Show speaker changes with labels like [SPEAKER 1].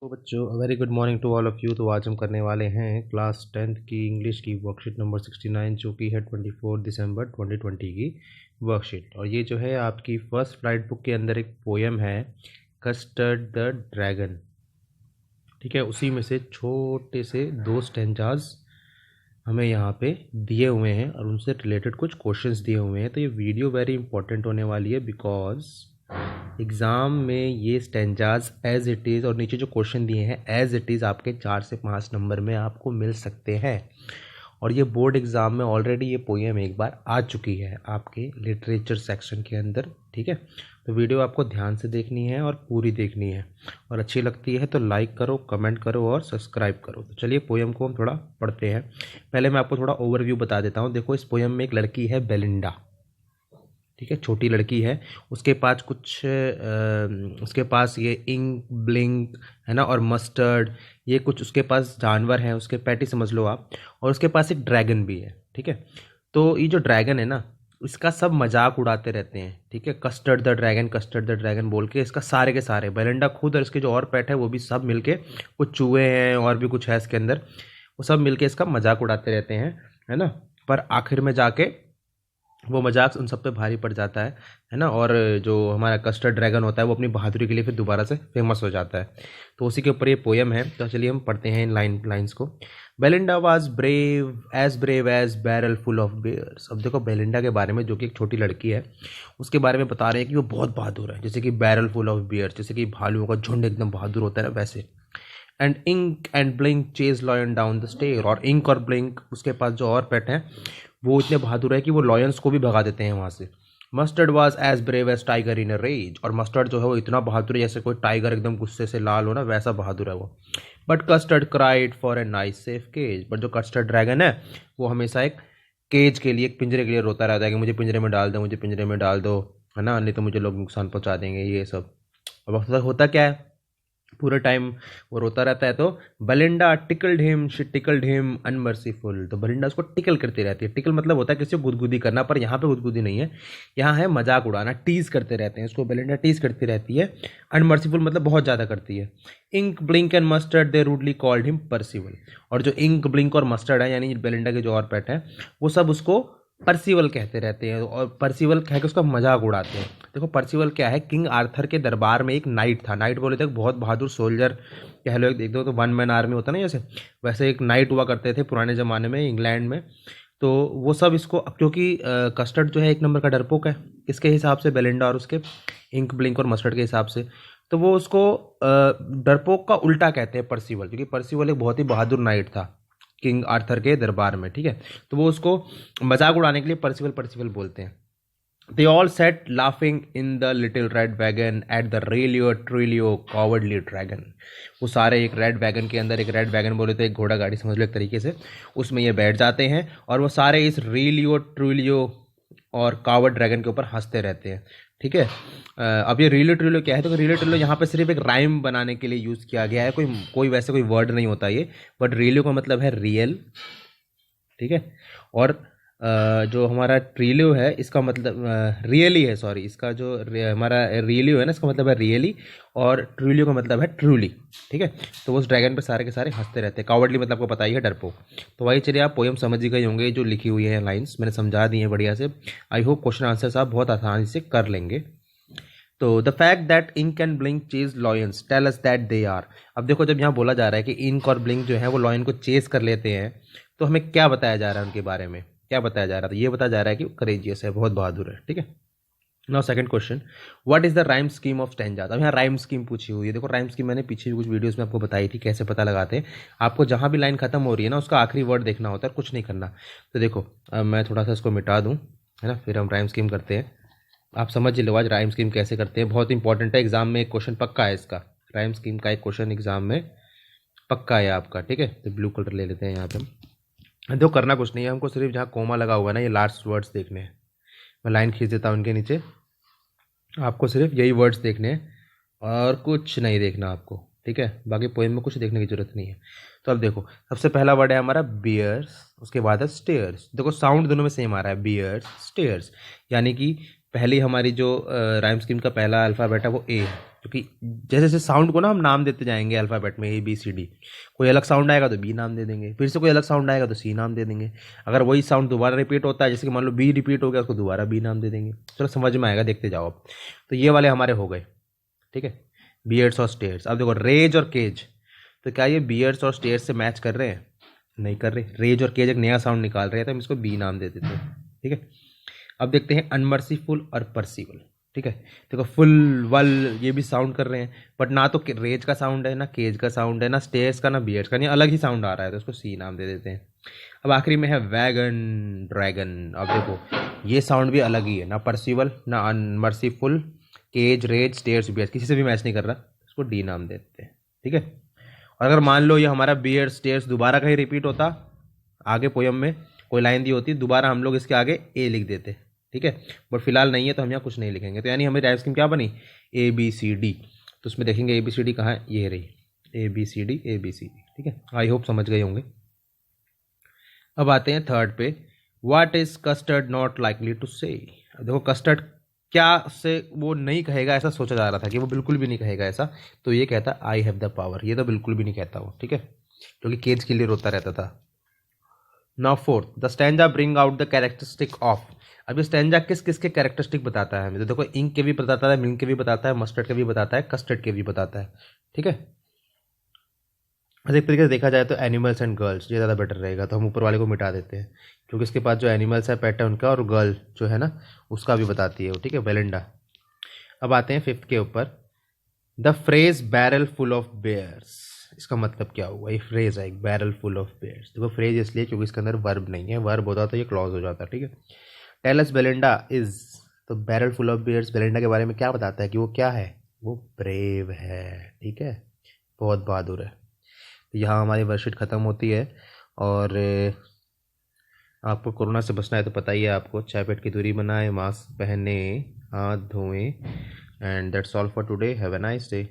[SPEAKER 1] तो बच्चों very good morning to all of you. तो आज हम करने वाले हैं क्लास 10th की इंग्लिश की वर्कशीट नंबर 69 जो कि है 24 दिसंबर 2020 की वर्कशीट। और ये जो है आपकी फर्स्ट फ्लाइट बुक के अंदर एक पोएम है, कस्टर्ड द ड्रैगन। ठीक है, उसी में से छोटे से दो स्टेंजाज हमें यहाँ पे दिए हुए हैं और उनसे रिलेटेड कुछ क्वेश्चंस दिए हुए हैं। तो ये वीडियो वेरी इंपॉर्टेंट होने वाली है बिकॉज एग्ज़ाम में ये स्टेंजाज एज इट इज़ और नीचे जो क्वेश्चन दिए हैं एज इट इज़ आपके 4 से 5 नंबर में आपको मिल सकते हैं। और ये बोर्ड एग्ज़ाम में ऑलरेडी ये पोएम एक बार आ चुकी है आपके लिटरेचर सेक्शन के अंदर। ठीक है, तो वीडियो आपको ध्यान से देखनी है और पूरी देखनी है, और अच्छी लगती है तो लाइक करो, कमेंट करो और सब्सक्राइब करो। तो चलिए पोएम को हम थोड़ा पढ़ते हैं। पहले मैं आपको थोड़ा ओवरव्यू बता देता हूँ। देखो, इस पोएम में एक लड़की है बेलिंडा, ठीक है, छोटी लड़की है। उसके पास उसके पास ये इंक ब्लिंक है ना, और मस्टर्ड, ये कुछ उसके पास जानवर हैं, उसके पैटी समझ लो आप। और उसके पास एक ड्रैगन भी है। ठीक है, तो ये जो ड्रैगन है ना, इसका सब मजाक उड़ाते रहते हैं। ठीक है, custard the dragon, custard the dragon बोल के इसका सारे के सारे बेलिंडा खुद और इसके जो और पेट है वो भी सब मिलके, कुछ चूहे हैं और भी कुछ है इसके अंदर, वो सब मिलके इसका मजाक उड़ाते रहते हैं, है ना। पर आखिर में जाके वो मजाक उन सब पे भारी पड़ जाता है ना। और जो हमारा कस्टर्ड ड्रैगन होता है वो अपनी बहादुरी के लिए फिर दोबारा से फेमस हो जाता है। तो उसी के ऊपर ये पोएम है। तो चलिए हम पढ़ते हैं इन लाइंस को। Belinda was brave as barrel full of bears. अब देखो, बेलिंडा के बारे में, जो कि एक छोटी लड़की है, उसके बारे में बता रहे हैं कि वो बहुत बहादुर है, जैसे कि बैरल फुल ऑफ बेयर्स, जैसे कि भालुओं का झुंड एकदम बहादुर होता है ना, वैसे। And Ink and Blink chase lion down the stair. और इंक और ब्लिंक, उसके पास जो और पेट हैं, वो इतने बहादुर है कि वो लॉयंस को भी भगा देते हैं वहाँ से। Mustard was as brave as tiger in a rage. और मस्टर्ड जो है वो इतना बहादुर है जैसे कोई टाइगर एकदम गुस्से से लाल हो ना, वैसा बहादुर है वो। But Custard cried for a nice safe cage. But जो कस्टर्ड ड्रैगन है वो हमेशा एक केज के लिए, एक पिंजरे के लिए रोता रहता है कि मुझे पिंजरे में डाल दो, मुझे पिंजरे में डाल दो, है ना, नहीं तो मुझे लोग नुकसान पहुंचा देंगे, ये सब। अब होता क्या है, पूरे टाइम वो रोता रहता है। तो बलिंडा टिकल्ड हिम अनमर्सीफुल। तो बलिंडा उसको टिकल करती रहती है। टिकल मतलब होता है किसी को गुदगुदी करना, पर यहाँ पे गुदगुदी नहीं है, यहाँ है मजाक उड़ाना, टीज करते रहते हैं उसको, बलिंडा टीज करती रहती है। अनमर्सीफुल मतलब बहुत ज़्यादा करती है। Ink Blink and Mustard they rudely called him Percival. और जो इंक ब्लिंक और मस्टर्ड है, यानी बेलिंडा के जो और पेट हैं, वो सब उसको परसिवल कहते रहते हैं और परसिवल कह के उसका मजाक उड़ाते हैं। देखो, परसिवल क्या है, किंग आर्थर के दरबार में एक नाइट था। नाइट बोले थे बहुत बहादुर सोल्जर कह लो, एक देख दो तो वन मैन आर्मी होता ना जैसे, वैसे एक नाइट हुआ करते थे पुराने ज़माने में इंग्लैंड में। तो वो सब इसको, अब क्योंकि कस्टर्ड जो है एक नंबर का डरपोक है इसके हिसाब से, बेलिंडा और उसके इंक ब्लिंक और मस्टर्ड के हिसाब से, तो वो उसको डरपोक का उल्टा कहते हैं परसिवल, क्योंकि परसिवल एक बहुत ही बहादुर नाइट था किंग आर्थर के दरबार में। ठीक है, तो वो उसको मजाक उड़ाने के लिए परसिवल परसिवल बोलते हैं। They all sat laughing in the little red wagon at the realio trulio cowardly dragon. वो सारे एक रेड वैगन के अंदर, एक रेड वैगन बोले तो एक घोड़ा गाड़ी समझ लो एक तरीके से, उसमें ये बैठ जाते हैं और वो सारे इस रेलियो ट्रिलियो और कावर्ड ड्रैगन के ऊपर हंसते रहते हैं। ठीक है, अब ये रिलो ट्रिलो क्या है, तो रिलो ट्रिलो यहाँ पे सिर्फ एक राइम बनाने के लिए यूज़ किया गया है, कोई कोई वैसे कोई वर्ड नहीं होता ये, बट रिलो का मतलब है रियल। ठीक है, और जो हमारा ट्रिलियो है इसका मतलब रियली है, सॉरी, इसका जो हमारा रियलियो है ना, इसका मतलब है रियली, और ट्रिलियो का मतलब है ट्रूली। ठीक है, तो उस ड्रैगन पे सारे के सारे हंसते रहते हैं। कावर्डली मतलब आपको पता ही है, डरपोक। तो वही चलिए, आप पोएम समझ ही गए होंगे, जो लिखी हुई है लाइन्स मैंने समझा दी हैं बढ़िया से। आई होप क्वेश्चन आंसर्स आप बहुत आसानी से कर लेंगे। तो the fact that Ink and Blink chase lions tell us that they are. अब देखो, जब यहाँ बोला जा रहा है कि इंक और ब्लिंक जो है वो लॉयन को चेज कर लेते हैं, तो हमें क्या बताया जा रहा है उनके बारे में, क्या बताया जा रहा था, ये बताया जा रहा है कि करेजियस है, बहुत बहादुर है। ठीक है, now second question, what is the rhyme scheme of stanzas. अब यहाँ राइम स्कीम पूछी हुई है। देखो, राइम स्कीम मैंने पीछे कुछ वीडियोस में आपको बताई थी कैसे पता लगाते हैं। आपको जहाँ भी लाइन खत्म हो रही है ना, उसका आखिरी वर्ड देखना होता है, कुछ नहीं करना। तो देखो, अब मैं थोड़ा सा इसको मिटा दूँ, है ना, फिर हम राइम स्कीम करते हैं। आप समझ लो आज राइम स्कीम कैसे करते हैं, बहुत इंपॉर्टेंट है, एग्जाम में एक क्वेश्चन पक्का है इसका। राइम स्कीम का एक क्वेश्चन एग्जाम में पक्का है आपका। ठीक है, तो ब्लू कलर ले लेते हैं यहाँ पे हम। देखो, करना कुछ नहीं है हमको, सिर्फ जहाँ कोमा लगा हुआ है ना, ये लास्ट वर्ड्स देखने हैं। मैं लाइन खींच देता हूँ उनके नीचे, आपको सिर्फ यही वर्ड्स देखने हैं और कुछ नहीं देखना आपको। ठीक है, बाकी पोएम में कुछ देखने की जरूरत नहीं है। तो अब देखो, सबसे पहला वर्ड है हमारा बियर्स, उसके बाद है स्टेयर्स। देखो, साउंड दोनों में सेम आ रहा है, बियर्स स्टेयर्स, यानी कि पहली हमारी जो राइम स्कीम का पहला अल्फ़ाबेट है वो ए है, क्योंकि जैसे जैसे साउंड को ना हम नाम देते जाएंगे अल्फ़ाबेट में ए बी सी डी, कोई अलग साउंड आएगा तो बी नाम दे देंगे, फिर से कोई अलग साउंड आएगा तो सी नाम दे देंगे। अगर वही साउंड दोबारा रिपीट होता है, जैसे कि मान लो बी रिपीट हो गया, उसको दोबारा बी नाम दे देंगे। चलो समझ में आएगा, देखते जाओ अब। तो ये वाले हमारे हो गए, ठीक है, बियर्ड्स और स्टेयर्स। अब देखो रेज और केज, तो क्या ये बियर्ड्स और स्टेयर्स से मैच कर रहे हैं? नहीं कर रहे। रेज और केज एक नया साउंड निकाल रहे हैं, तो हम इसको बी नाम दे देते हैं, ठीक है। अब देखते हैं अनमर्सीफुल और परसीवल, ठीक है। देखो फुल वल ये भी साउंड कर रहे हैं, बट ना तो रेज का साउंड है, ना केज का साउंड है, ना स्टेयर्स का, ना बियर्ड्स का, नहीं अलग ही साउंड आ रहा है, तो उसको सी नाम दे देते हैं। अब आखिरी में है वैगन ड्रैगन। अब देखो ये साउंड भी अलग ही है, ना परसीवल, ना अनमर्सीफुल, केज, रेज, स्टेयर्स, बियर्ड्स, किसी से भी मैच नहीं कर रहा, इसको डी नाम देते हैं, ठीक है। और अगर मान लो ये हमारा बियर्ड स्टेयर्स दोबारा कहीं रिपीट होता, आगे पोयम में कोई लाइन दी होती, दोबारा हम लोग इसके आगे ए लिख देते, ठीक है। बट फिलहाल नहीं है, तो हम यहाँ कुछ नहीं लिखेंगे। तो यानी हमारी राइम स्कीम क्या बनी? A B C D. तो उसमें देखेंगे ए बी सी डी कहाँ है, ये रही, A B C D, A B C D, ठीक है। आई होप समझ गए होंगे। अब आते हैं थर्ड पे, what is Custard not likely to say. देखो कस्टर्ड क्या से वो नहीं कहेगा, ऐसा सोचा जा रहा था कि वो बिल्कुल भी नहीं कहेगा ऐसा, तो ये कहता आई हैव द पावर, ये तो बिल्कुल भी नहीं कहता वो, ठीक है, क्योंकि केज के लिए रोता रहता था। Now fourth, the stanza bring out the characteristic of. अब ये स्टैंजा किस किस के कैरेक्टरिस्टिक बताता है हमें? तो देखो इंक के भी बताता है, मिल्क के भी बताता है, मस्टर्ड के भी बताता है, कस्टर्ड के भी बताता है, ठीक है। एक तरीके से देखा जाए तो एनिमल्स एंड गर्ल्स ये ज़्यादा बेटर रहेगा, तो हम ऊपर वाले को मिटा देते हैं, क्योंकि इसके पास जो एनिमल्स है पेट है उनका, और गर्ल जो है ना उसका भी बताती है वो, ठीक है, बेलिंडा। अब आते हैं फिफ्थ के ऊपर, the phrase barrel full of bears. इसका मतलब क्या हुआ? ये फ्रेज है एक, बैरल फुल ऑफ बेयर्स। देखो फ्रेज इसलिए क्योंकि इसके अंदर वर्ब नहीं है, वर्ब होता तो ये क्लॉज हो जाता, ठीक है। टेल अस बेलिंडा इज, तो barrel full of bears Belinda के बारे में क्या बताता है कि वो क्या है? वो ब्रेव है, ठीक है, बहुत बहादुर है। तो यहाँ हमारी वर्कशीट ख़त्म होती है। और आपको कोरोना से बचना है तो पता ही है आपको, 6 फीट की दूरी बनाए, मास्क पहने, हाथ धोएं, and that's all for today. Have a nice day.